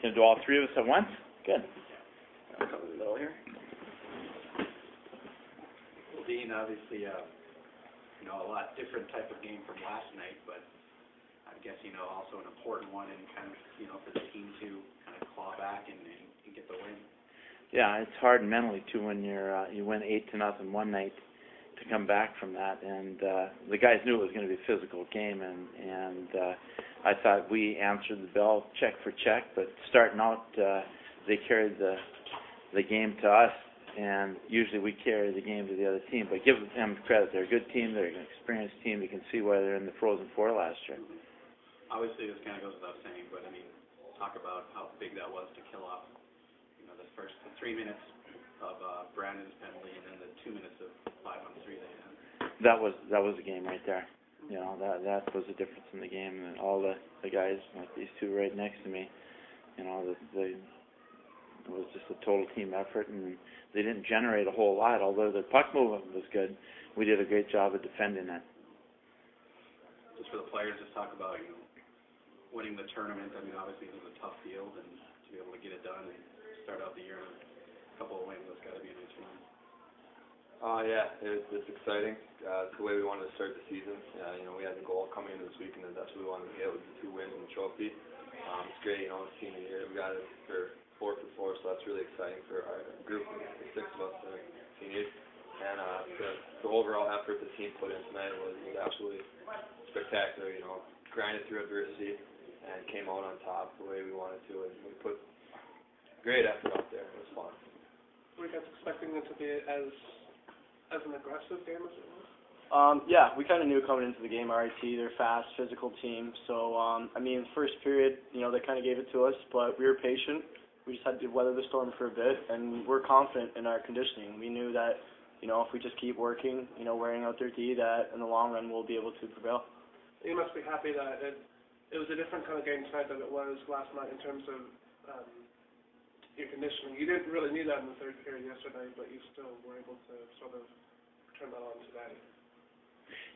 Can do all three of us at once? Good. I'll come in the middle here. Well, Dean, obviously, a lot different type of game from last night, but I guess, also an important one and kind of, for the team to kind of claw back and get the win. Yeah, it's hard mentally, too, when you win 8-0 one night to come back from that. And the guys knew it was going to be a physical game, and I thought we answered the bell check for check, but starting out, they carried the game to us, and usually we carry the game to the other team. But give them credit. They're a good team. They're an experienced team. You can see why they're in the Frozen Four last year. Obviously, this kind of goes without saying, but, talk about how big that was to kill off, the 3 minutes of Brandon's penalty and then the 2 minutes of 5-on-3 they had. That was the game right there. That was the difference in the game. And all the guys, like these two right next to me, it was just a total team effort, and they didn't generate a whole lot. Although the puck movement was good, we did a great job of defending it. Just for the players, just talk about winning the tournament. Obviously it was a tough field, and to be able to get it done and start out the year with a couple of wins, that's got to be a nice one. Yeah, it's exciting. It's the way we wanted to start the season. We had the goal coming into this weekend, and that's what we wanted to get with the 2 wins and the trophy. It's great, it's senior year. We got it for 4 for 4, so that's really exciting for our group, the 6 of us that are seniors. And the overall effort the team put in tonight was absolutely spectacular. Grinded through adversity and came out on top the way we wanted to, and we put great effort out there. It was fun. Were you guys expecting it to be as an aggressive game as it was? Yeah, we kind of knew coming into the game, RIT, they're a fast, physical team. So, first period, they kind of gave it to us, but we were patient. We just had to weather the storm for a bit, and we're confident in our conditioning. We knew that, if we just keep working, wearing out their D, that in the long run we'll be able to prevail. You must be happy that it was a different kind of game tonight than it was last night in terms of your conditioning. You didn't really need that in the third period yesterday, but you still were able to sort of turn that on today.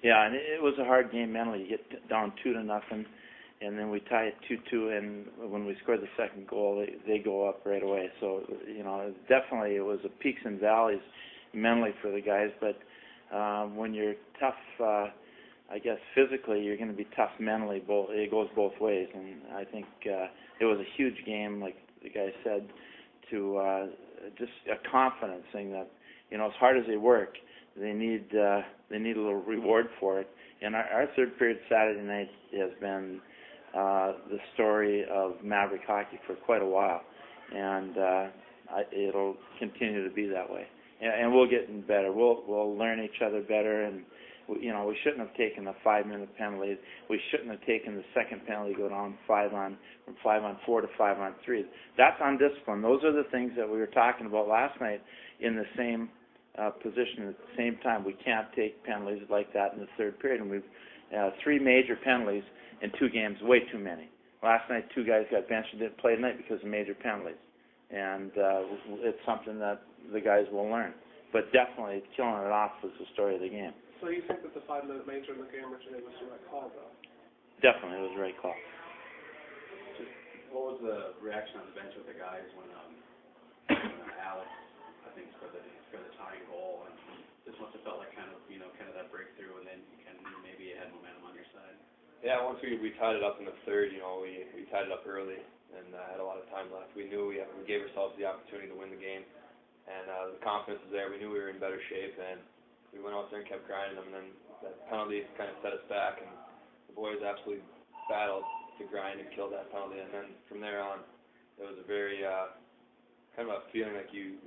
Yeah, and it was a hard game mentally. You get down 2-0, and then we tie it 2-2, and when we scored the second goal, they go up right away. So, definitely it was a peaks and valleys mentally for the guys, but when you're tough, I guess physically you're going to be tough mentally. It goes both ways, and I think it was a huge game, like the guy said, to just a confidence thing that as hard as they work, they need a little reward for it. And our third period Saturday night has been the story of Maverick hockey for quite a while, and it'll continue to be that way. And we'll get better. We'll learn each other better, and we shouldn't have taken a 5-minute penalty. We shouldn't have taken the second penalty, go down from 5-on-4 to 5-on-3. That's undisciplined. Those are the things that we were talking about last night in the same position at the same time. We can't take penalties like that in the third period, and we've 3 major penalties in 2 games, way too many. Last night, 2 guys got benched and didn't play tonight because of major penalties, and it's something that the guys will learn. But definitely, killing it off was the story of the game. So you think that the 5-minute major in the game today was the right call, though? Definitely, it was the right call. Just what was the reaction on the bench with the guys when Alex, I think, for the tying goal, and this must have felt like kind of that breakthrough, and then maybe you had momentum on your side. Yeah, once we tied it up in the third, we tied it up early and had a lot of time left. We knew we gave ourselves the opportunity to win the game, and the confidence was there. We knew we were in better shape, and we went out there and kept grinding them, and then that penalty kind of set us back, and the boys absolutely battled to grind and kill that penalty, and then from there on, it was a very kind of a feeling like you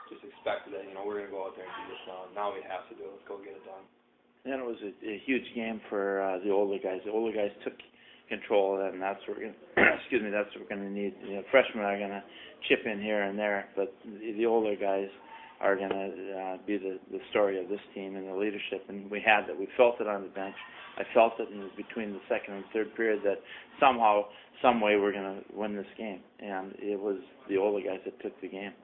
just expected that, we're going to go out there and do this now. Now we have to do it. Let's go get it done. And it was a huge game for the older guys. The older guys took control, and that's what we're going to, that's what we're going to need. Freshmen are going to chip in here and there, but the older guys are going to be the story of this team and the leadership, and we had that. We felt it on the bench. I felt it between the second and third period that somehow, some way, we're going to win this game, and it was the older guys that took the game.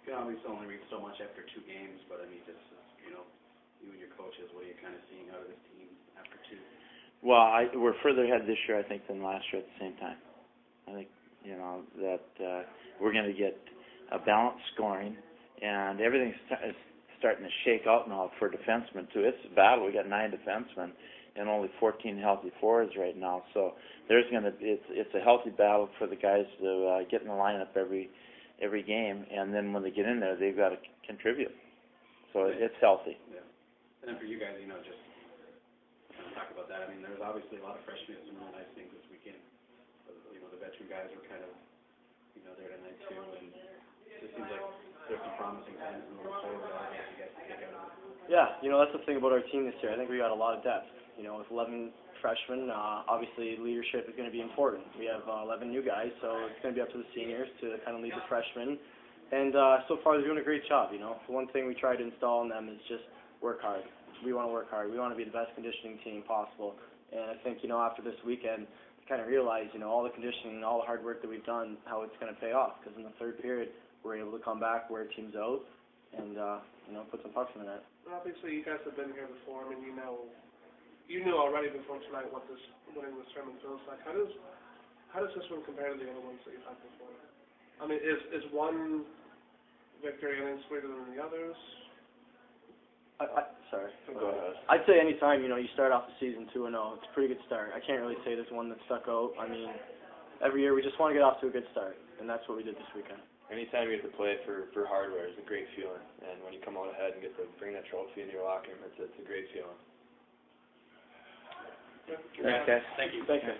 You can obviously only read so much after 2 games, but just you and your coaches, what are you kind of seeing out of this team after 2? Well, we're further ahead this year, I think, than last year at the same time. I think you know, that we're going to get a balanced scoring, and everything's starting to shake out now for defensemen too. It's a battle. We got 9 defensemen and only 14 healthy forwards right now. So there's going to it's a healthy battle for the guys to get in the lineup every game, and then when they get in there, they've got to contribute. So it's healthy. Yeah. And then for you guys, you know, just kind of talk about that. I mean, there's obviously a lot of freshmen and some really nice things this weekend. You know, the veteran guys were kind of, you know, there tonight too, and it just seems like there's some promising signs moving forward that you guys can take out of it. Yeah, you know, that's the thing about our team this year. I think we got a lot of depth. You know, with 11 freshmen, obviously leadership is going to be important. We have 11 new guys, so it's going to be up to the seniors to kind of lead the freshmen. And so far they're doing a great job, you know. The one thing we try to install in them is just work hard. We want to work hard. We want to be the best conditioning team possible. And I think, you know, after this weekend, we kind of realize, you know, all the conditioning and all the hard work that we've done, how it's going to pay off. Because in the third period, we're able to come back, wear teams out, and, you know, put some pucks in the net. Well, obviously, you guys have been here before. I mean, you knew already before tonight what this winning this tournament feels like. How does this one compare to the other ones that you've had before? I mean, is one victory innings sweeter than the others? Sorry. Go ahead. I'd say any time, you know, you start off the season 2-0, it's a pretty good start. I can't really say there's one that stuck out. I mean, every year we just want to get off to a good start, and that's what we did this weekend. Anytime you get to play for hardware is a great feeling, and when you come out ahead and get to bring that trophy into your locker room, it's a great feeling. Okay. Thank you. Thank you.